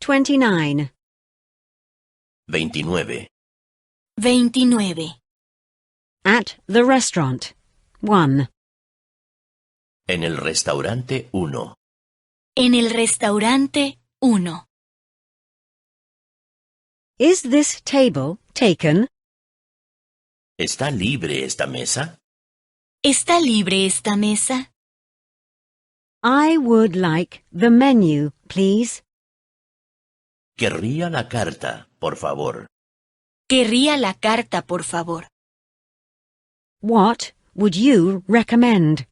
29. 29. 29. At the restaurant. 1. En el restaurante 1. En el restaurante 1. Is this table taken? ¿Está libre esta mesa? ¿Está libre esta mesa? I would like the menu, please. Querría la carta, por favor. Querría la carta, por favor. What would you recommend?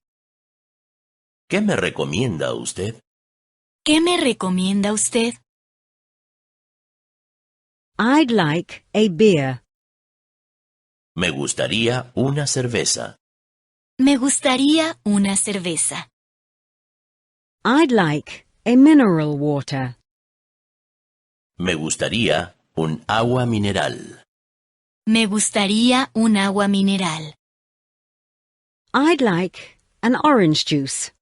¿Qué me recomienda usted? ¿Qué me recomienda usted? I'd like a beer. Me gustaría una cerveza. Me gustaría una cerveza. I'd like a mineral water. Me gustaría un agua mineral. Me gustaría un agua mineral. I'd like an orange juice.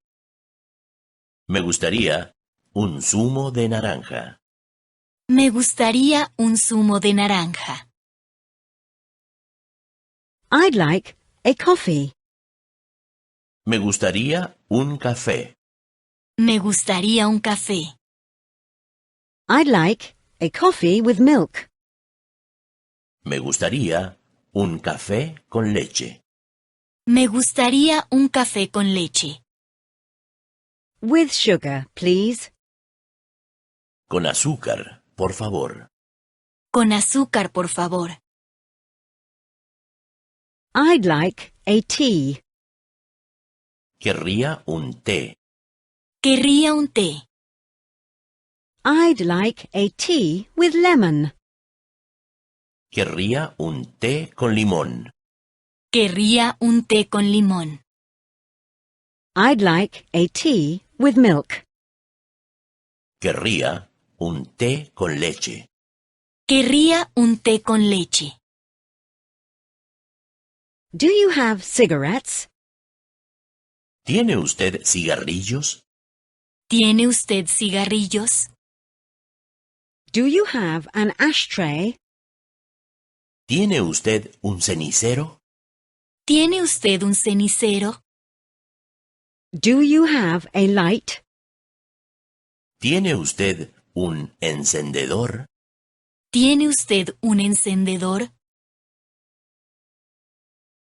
Me gustaría un zumo de naranja. Me gustaría un zumo de naranja. I'd like a coffee. Me gustaría un café. Me gustaría un café. I'd like a coffee with milk. Me gustaría un café con leche. Me gustaría un café con leche. With sugar, please. Con azúcar, por favor. Con azúcar, por favor. I'd like a tea. Querría un té. Querría un té. I'd like a tea with lemon. Querría un té con limón. Querría un té con limón. I'd like a tea with milk. Querría un té con leche. Querría un té con leche. Do you have cigarettes? ¿Tiene usted cigarrillos? ¿Tiene usted cigarrillos? Do you have an ashtray? ¿Tiene usted un cenicero? ¿Tiene usted un cenicero? Do you have a light? ¿Tiene usted un encendedor? ¿Tiene usted un encendedor?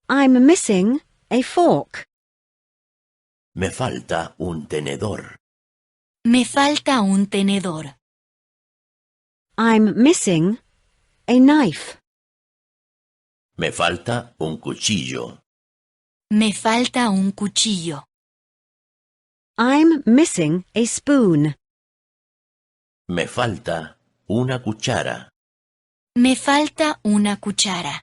I'm missing a fork. Me falta un tenedor. Me falta un tenedor. I'm missing a knife. Me falta un cuchillo. Me falta un cuchillo. I'm missing a spoon. Me falta una cuchara. Me falta una cuchara.